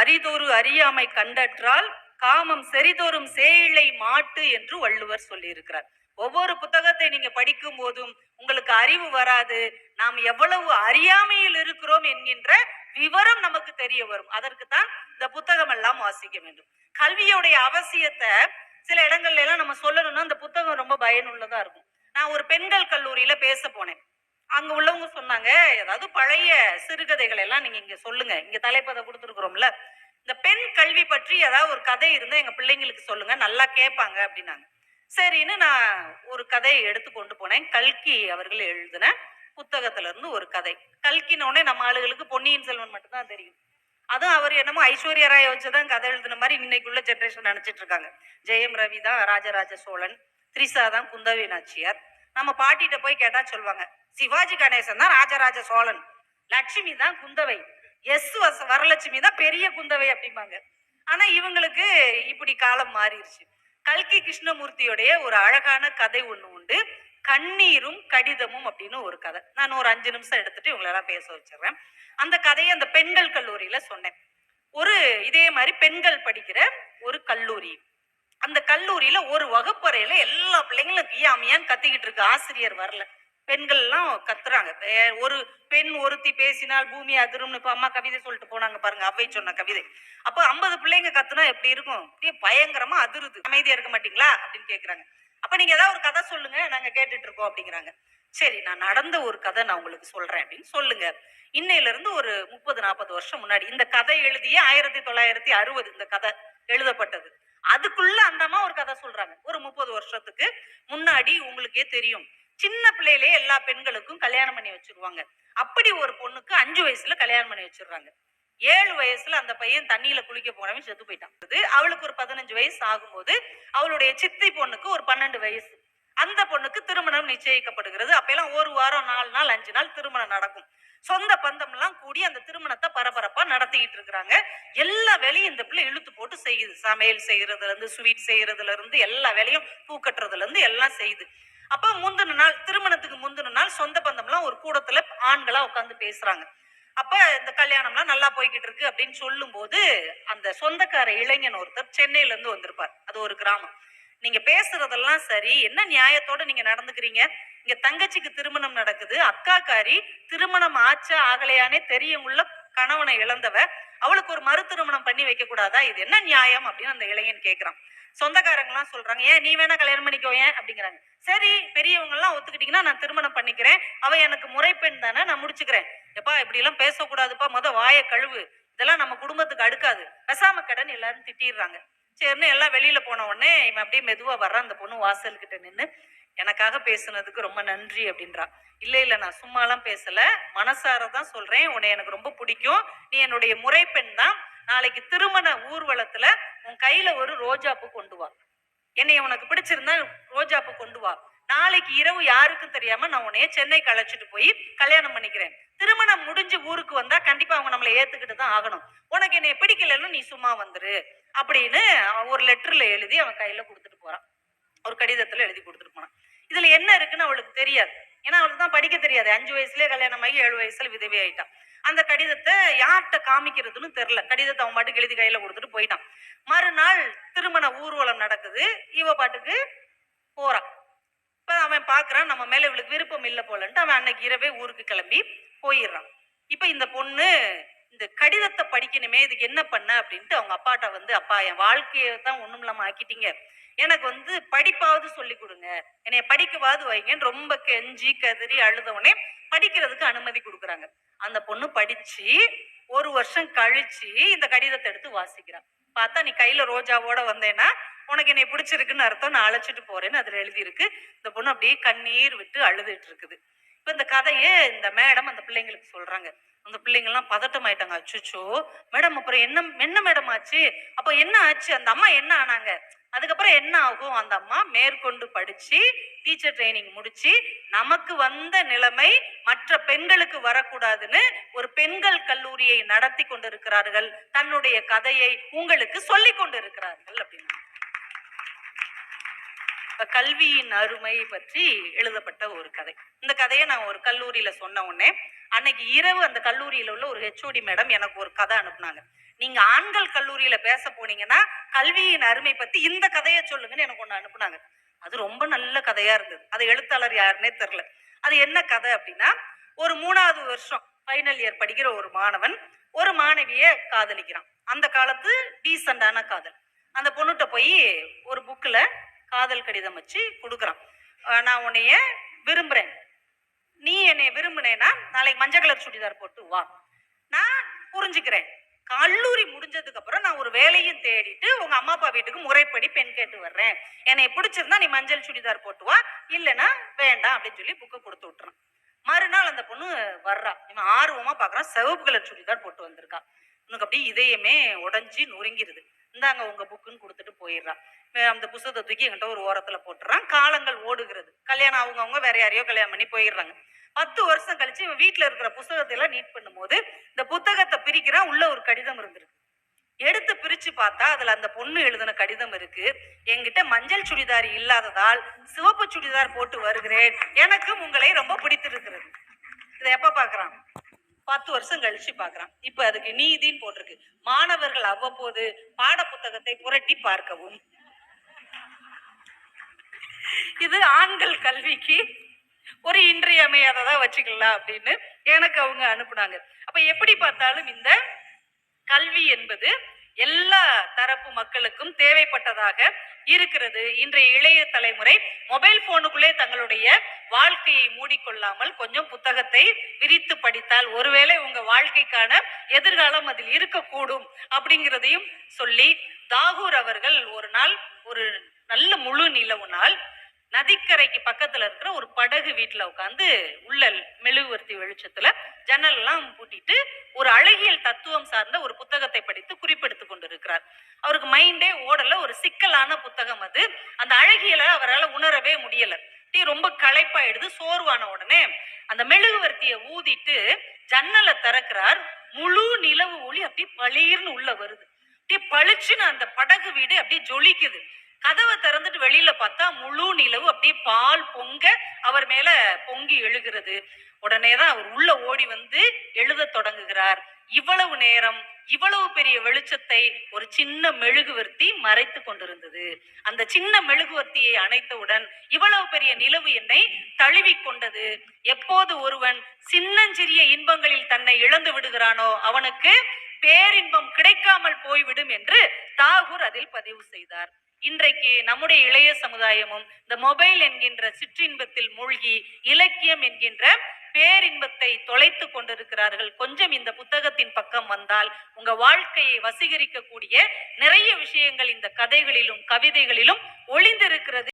அரிதொரு அறியாமை கண்டற்றால் காமம் செறிதொறும் சேயிழை மாட்டு என்று வள்ளுவர் சொல்லியிருக்கிறார். ஒவ்வொரு புத்தகத்தை நீங்க படிக்கும் போதும் உங்களுக்கு அறிவு வராது. நாம் எவ்வளவு அறியாமையில் இருக்கிறோம் என்கின்ற விவரம் நமக்கு தெரிய வரும். அதற்கு தான் இந்த புத்தகம் எல்லாம் வாசிக்க வேண்டும். கல்வியோடைய அவசியத்தை சில இடங்கள்ல எல்லாம் நம்ம சொல்லணும்னா அந்த புத்தகம் ரொம்ப பயனுள்ளதா இருக்கும். நான் ஒரு பெண்கள் கல்லூரியில பேச போனேன். அங்க உள்ளவங்க சொன்னாங்க, ஏதாவது பழைய சிறுகதைகள் எல்லாம் நீங்க இங்க சொல்லுங்க, இங்க தலைப்பதை கொடுத்துருக்குறோம்ல, இந்த பெண் கல்வி பற்றி ஏதாவது ஒரு கதை இருந்தா எங்க பிள்ளைங்களுக்கு சொல்லுங்க, நல்லா கேட்பாங்க அப்படின்னாங்க. சரின்னு நான் ஒரு கதையை எடுத்து கொண்டு போனேன். கல்கி அவர்கள் எழுதின புத்தகத்துல இருந்து ஒரு கதை. கல்கினோடனே நம்ம ஆளுகளுக்கு பொன்னியின் செல்வன் மட்டும்தான் தெரியும். அதுவும் அவர் என்னமோ ஐஸ்வர்யா ராய வச்சுதான் கதை எழுதின மாதிரி இன்னைக்குள்ள ஜென்ரேஷன் நினைச்சிட்டு இருக்காங்க. ஜெயம் ரவி தான் ராஜராஜ சோழன், திரிசா தான் குந்தவி நாச்சியார். நம்ம பாட்டிட்ட போய் கேட்டா சொல்லுவாங்க, சிவாஜி கணேசன் தான் ராஜராஜ சோழன், லட்சுமி தான் குந்தவை, வரலட்சுமி தான் பெரிய குந்தவை அப்படிம்பாங்க. ஆனா இவங்களுக்கு இப்படி காலம் மாறிடுச்சு. கல்கி கிருஷ்ணமூர்த்தியோடைய ஒரு அழகான கதை ஒண்ணு உண்டு, கண்ணீரும் கடிதமும் அப்படின்னு ஒரு கதை. நான் ஒரு 5 நிமிஷம் எடுத்துட்டு இவங்களெல்லாம் பேச வச்சிடுறேன். அந்த கதையை அந்த பெண்கள் கல்லூரியில சொன்னேன். ஒரு இதே மாதிரி பெண்கள் படிக்கிற ஒரு கல்லூரி. அந்த கல்லூரியில ஒரு வகுப்பறையில எல்லா பிள்ளைங்களும் கியாமியான்னு கத்திக்கிட்டு இருக்கு. ஆசிரியர் வரல. பெண்கள் எல்லாம் கத்துறாங்க. ஒரு பெண் ஒருத்தி பேசினால் பூமி அதிரும்னு இப்ப அம்மா கவிதை சொல்லிட்டு போனாங்க பாருங்க, அவ்வை சொன்ன கவிதை. அப்ப 50 பிள்ளைங்க கத்துனா எப்படி இருக்கும்? அப்படியே பயங்கரமா அதிருது. அமைதியா இருக்க மாட்டீங்களா அப்படின்னு கேக்குறாங்க. அப்ப நீங்க ஏதாவது ஒரு கதை சொல்லுங்க, நாங்க கேட்டுட்டு இருக்கோம் அப்படிங்கிறாங்க. சரி, நான் நடந்த ஒரு கதை நான் உங்களுக்கு சொல்றேன் அப்படின்னு சொல்லுங்க. இன்னையில இருந்து ஒரு 30-40 வருஷம் முன்னாடி இந்த கதை எழுதிய 1960 இந்த கதை எழுதப்பட்டது. அதுக்குள்ள அந்த அம்மா ஒரு கதை சொல்றாங்க. ஒரு 30 வருஷத்துக்கு முன்னாடி உங்களுக்கே தெரியும், சின்ன பிள்ளையிலே எல்லா பெண்களுக்கும் கல்யாணம் பண்ணி வச்சிருவாங்க. அப்படி ஒரு பொண்ணுக்கு 5 வயசுல கல்யாணம் பண்ணி வச்சிடுறாங்க. 7 வயசுல அந்த பையன் தண்ணியில குளிக்க போனவன் செத்து போயிட்டான். அவளுக்கு ஒரு 15 வயசு ஆகும்போது அவளுடைய சித்தி பொண்ணுக்கு ஒரு 12 வயசு. அந்த பொண்ணுக்கு திருமணம் நிச்சயிக்கப்படுகிறது. அப்பெல்லாம் ஒரு வாரம் 4 நாள் 5 நாள் திருமணம் நடக்கும். சொந்த பந்தம் எல்லாம் கூடி அந்த திருமணத்தை பரபரப்பா நடத்திக்கிட்டு இருக்கிறாங்க. எல்லா வேலையும் இந்த பிள்ளை இழுத்து போட்டு செய்யுது. சமையல் செய்யறதுல இருந்து, ஸ்வீட் செய்யறதுல இருந்து, எல்லா வேலையும் பூ கட்டுறதுல இருந்து எல்லாம் செய்யுது. அப்ப முந்தின நாள், திருமணத்துக்கு முந்தின நாள் சொந்த பந்தம் எல்லாம் ஒரு கூடத்துல ஆண்களா உட்காந்து பேசுறாங்க. அப்ப இந்த கல்யாணம்லாம் நல்லா போய்கிட்டு இருக்கு அப்படின்னு சொல்லும் போது அந்த சொந்தக்கார இளைஞன் ஒருத்தர் சென்னையில இருந்து வந்திருப்பார். அது ஒரு கிராமம். நீங்க பேசுறதெல்லாம் சரி, என்ன நியாயத்தோட நீங்க நடந்துக்கிறீங்க? இங்க தங்கச்சிக்கு திருமணம் நடக்குது, அக்காக்காரி திருமணம் ஆச்சா ஆகலையானே தெரியவுள்ள கணவனை இழந்தவ, அவளுக்கு ஒரு மறு திருமணம் பண்ணி வைக்க கூடாதா? இது என்ன நியாயம் அப்படின்னு அந்த இளைஞன் கேட்கிறான். சொந்தக்காரங்க எல்லாம் சொல்றாங்க, ஏன் நீ வேணா கல்யாணம் பண்ணிக்கோ ஏன் அப்படிங்கிறாங்க. சரி, பெரியவங்க எல்லாம் ஒத்துக்கிட்டீங்கன்னா நான் திருமணம் பண்ணிக்கிறேன், அவ எனக்கு முறைப்பெண் தானே, நான் முடிச்சுக்கிறேன். எப்பா இப்படி எல்லாம் பேசக்கூடாதுப்பா, வாயை கழுவு, இதெல்லாம் நம்ம குடும்பத்துக்கு அடுக்காது, பெசாம கடன் எல்லாரும் திட்டிடுறாங்க. சரின்னு எல்லாம் வெளியில போன உடனே இவன் அப்படியே மெதுவா வர்றான். அந்த பொண்ணு வாசல் கிட்ட நின்று, எனக்காக பேசுனதுக்கு ரொம்ப நன்றி அப்படின்றா. இல்ல நான் சும்மாலாம் பேசல, மனசாரதான் சொல்றேன், உன்னை எனக்கு ரொம்ப பிடிக்கும், நீ என்னுடைய முறைப்பெண் தான், நாளைக்கு திருமண ஊர்வலத்துல உன் கையில ஒரு ரோஜாப்பூ கொண்டு வா, என்னை உனக்கு பிடிச்சிருந்தா ரோஜாப்பூ கொண்டு வா, நாளைக்கு இரவு யாருக்கும் தெரியாம நான் உன்னைய சென்னைக்கு அழைச்சிட்டு போய் கல்யாணம் பண்ணிக்கிறேன், திருமணம் முடிஞ்சு ஊருக்கு வந்தா கண்டிப்பா அவங்க நம்மளை ஏத்துக்கிட்டு தான் ஆகணும், உனக்கு என்னை பிடிக்கலன்னு நீ சும்மா வந்துரு அப்படின்னு ஒரு லெட்டர்ல எழுதி அவன் கையில கொடுத்துட்டு போறான். ஒரு கடிதத்துல எழுதி கொடுத்துட்டு போனான். இதுல என்ன இருக்குன்னு அவளுக்கு தெரியாது. ஏன்னா அவளுக்கு தான் படிக்க தெரியாது. 5 வயசுலயே கல்யாணம் ஆகி 7 வயசுல விதவை ஆயிட்டான். அந்த கடிதத்தை யார்கிட்ட காமிக்கிறதுன்னு தெரியல. கடிதத்தை அவன் பாட்டுக்கு எழுதி கையில கொடுத்துட்டு போயிட்டான். மறுநாள் திருமண ஊர்வலம் நடக்குது. இவ பாட்டுக்கு போறான். இப்ப அவன் பாக்குறான், நம்ம மேல இவளுக்கு விருப்பம் இல்லை போலன்ட்டு அவன் அன்னைக்கு இரவே ஊருக்கு கிளம்பி போயிடுறான். இப்ப இந்த பொண்ணு இந்த கடிதத்தை படிக்கணுமே, இதுக்கு என்ன பண்ண அப்படின்ட்டு அவங்க அப்பாட்ட வந்து, அப்பா என் வாழ்க்கையை தான் ஒண்ணும் இல்லாம ஆக்கிட்டீங்க, எனக்கு படிப்பாவது சொல்லி கொடுங்க, என்னைய படிக்கவாது வைங்கன்னு ரொம்ப கெஞ்சி கதறி அழுதவனே படிக்கிறதுக்கு அனுமதி கொடுக்குறாங்க. அந்த பொண்ணு படிச்சு 1 வருஷம் கழிச்சு இந்த கடிதத்தை எடுத்து வாசிக்கிறான். பார்த்தா, நீ கையில ரோஜாவோட வந்தேன்னா உனக்கு என்னை பிடிச்சிருக்குன்னு அர்த்தம், நான் அழைச்சிட்டு போறேன்னு அதுல எழுதி இருக்கு. இந்த பொண்ணு அப்படியே கண்ணீர் விட்டு அழுதுட்டு இருக்குது. இப்ப இந்த கதையை இந்த மேடம் அந்த பிள்ளைங்களுக்கு சொல்றாங்க. அந்த பிள்ளைங்க எல்லாம் பதட்டம் ஆயிட்டாங்க. அச்சுச்சோ மேடம், அப்புறம் என்ன மேடம் ஆச்சு? அப்ப என்ன ஆச்சு? அந்த அம்மா என்ன ஆனாங்க? அதுக்கப்புறம் என்ன ஆகும்? அந்த அம்மா மேற்கொண்டு படிச்சு டீச்சர் ட்ரைனிங் முடிச்சு, நமக்கு வந்த நிலைமை மற்ற பெண்களுக்கு வரக்கூடாதுன்னு ஒரு பெண்கள் கல்லூரியை நடத்தி கொண்டிருக்கிறார்கள், தன்னுடைய கதையை உங்களுக்கு சொல்லிக் கொண்டிருக்கிறார்கள் அப்படின்னு. கல்வியின் அருமை பற்றி எழுதப்பட்ட ஒரு கதை. இந்த கதையை நான் ஒரு கல்லூரியில சொன்ன உடனே அன்னைக்கு இரவு அந்த கல்லூரியில உள்ள ஒரு ஹெச்ஓடி மேடம் எனக்கு ஒரு கதை அனுப்புனாங்க. நீங்க ஆண்கள் கல்லூரியில பேச போனீங்கன்னா கல்வியின் அருமை பத்தி இந்த கதையை சொல்லுங்கன்னு எனக்கு ஒண்ணு அனுப்புனாங்க. அது ரொம்ப நல்ல கதையா இருந்தது. அது எழுத்தாளர் யாருன்னே தெரியல. அது என்ன கதை அப்படின்னா, ஒரு 3வது வருஷம் ஃபைனல் இயர் படிக்கிற ஒரு மாணவன் ஒரு மாணவிய காதலிக்கிறான். அந்த காலத்து டீசெண்டான காதல். அந்த பொண்ணுகிட்ட போய் ஒரு புக்ல காதல் கடிதம் வச்சு கொடுக்குறான். நான் உன்னைய விரும்புறேன், நீ என்னை விரும்பினேன்னா நாளைக்கு மஞ்சள் கலர் சுடிதார் போட்டு வா, நான் புரிஞ்சுக்கிறேன். கல்லூரி முடிஞ்சதுக்கு அப்புறம் நான் ஒரு வேலையும் தேடிட்டு உங்க அம்மா அப்பா வீட்டுக்கு முறைப்படி பெண் கேட்டு வர்றேன், என்னை பிடிச்சிருந்தா நீ மஞ்சள் சுடிதார் போட்டு வா, இல்லைன்னா வேண்டாம் அப்படின்னு சொல்லி புக்கை கொடுத்து விட்டுறான். மறுநாள் அந்த பொண்ணு வர்றா. இவன் ஆர்வமா பாக்குறான். சிவப்பு கலர் சுடிதார் போட்டு வந்திருக்கா. உனக்கு அப்படியே இதயமே உடைஞ்சி நொறுங்கிருது. இந்தாங்க உங்க புக்குன்னு கொடுத்துட்டு போயிடுறான். அந்த புத்தகத்தை தூக்கி என்கிட்ட ஒரு ஓரத்துல போட்டுறான். காலங்கள் ஓடுகிறது. கல்யாணம் அவங்க வேற யாரையோ கல்யாணம் பண்ணி போயிடுறாங்க. 10 வருஷம் கழிச்சு இவன் வீட்டுல இருக்கிற புத்தகத்தை எல்லாம் நீட் பண்ணும்போது இந்த புத்தகத்தை பிரிக்கிறான். உள்ள ஒரு கடிதம் இருந்திருக்கு. எடுத்து பிரிச்சு பார்த்தா அதுல அந்த பொண்ணு எழுதின கடிதம் இருக்கு. என்கிட்ட மஞ்சள் சுடிதார் இல்லாததால் சிவப்பு சுடிதார் போட்டு வருகிறேன், எனக்கும் உங்களை ரொம்ப பிடித்திருக்கிறது. இதை எப்ப பாக்குறான்? 10 வருஷம் கழிச்சு பாக்குறான். இப்ப அதுக்கு நீதின்னு போட்டிருக்கு. மாணவர்கள் அவ்வப்போது பாட புத்தகத்தை புரட்டி பார்க்கவும். இது ஆண்கள் கல்விக்கு ஒரு இன்றியமையாததா வச்சுக்கலாம் அப்படின்னு எனக்கு அவங்க அனுப்புனாங்க. அப்ப எப்படி பார்த்தாலும் இந்த கல்வி என்பது எல்லா தரப்பு மக்களுக்கும் தேவைப்பட்டதாக இருக்கிறது. இன்றைய இளைய தலைமுறை மொபைல் போனுக்குள்ளே தங்களுடைய வாழ்க்கையை மூடிக்கொள்ளாமல் கொஞ்சம் புத்தகத்தை விரித்து படித்தால் ஒருவேளை உங்க வாழ்க்கைக்கான எதிர்காலம் அதில் இருக்கக்கூடும் அப்படிங்கிறதையும் சொல்லி, தாகூர் அவர்கள் ஒரு நாள் ஒரு நல்ல முழு நிலவு நாள் நதிக்கரைக்கு பக்கத்துல இருக்கிற ஒரு படகு வீட்டுல உட்காந்து உள்ள மெழுகுவர்த்தி வெளிச்சத்துல ஜன்னல் எல்லாம் பூட்டிட்டு ஒரு அழகியல் தத்துவம் சார்ந்த ஒரு புத்தகத்தை படித்து குறிப்பெடுத்து கொண்டிருக்கிறார். அவருக்கு மைண்டே ஓடல. ஒரு சிக்கலான புத்தகம் அது. அந்த அழகியலை அவரால் உணரவே முடியல. ரொம்ப களைப்பாயிடுது. சோர்வான உடனே அந்த மெழுகுவர்த்தியை ஊதிட்டு ஜன்னலை திறக்கிறார். முழு நிலவு ஒளி அப்படி பளீர்னு உள்ள வருது. அப்படியே பளிச்சுன்னு அந்த படகு வீடு அப்படியே ஜொலிக்குது. கதவை திறந்துட்டு வெளியில பார்த்தா முழு நிலவு அப்படியே பால் பொங்க அவர் மேல பொங்கி எழுகிறது. உடனேதான் அவர் உள்ள ஓடி வந்து எழுத தொடங்குகிறார். இவ்வளவு நேரம் இவ்வளவு பெரிய வெளிச்சத்தை ஒரு சின்ன மெழுகுவர்த்தி மறைத்து கொண்டிருந்தது. அந்த சின்ன மெழுகுவர்த்தியை அணைத்தவுடன் இவ்வளவு பெரிய நிலவு என்னை தழுவி கொண்டது. எப்போது ஒருவன் சின்னஞ்சிறிய இன்பங்களில் தன்னை இழந்து விடுகிறானோ அவனுக்கு பேரின்பம் கிடைக்காமல் போய்விடும் என்று தாகூர் அதில் பதிவு செய்தார். இன்றைக்கு நம்முடைய இளைய சமுதாயமும் இந்த மொபைல் என்கின்ற சிற்றின்பத்தில் மூழ்கி இலக்கியம் என்கின்ற பேரின்பத்தை தொலைத்து கொண்டிருக்கிறார்கள். கொஞ்சம் இந்த புத்தகத்தின் பக்கம் வந்தால் உங்க வாழ்க்கையை வசீகரிக்கக்கூடிய நிறைய விஷயங்கள் இந்த கதைகளிலும் கவிதைகளிலும் ஒளிந்திருக்கிறது.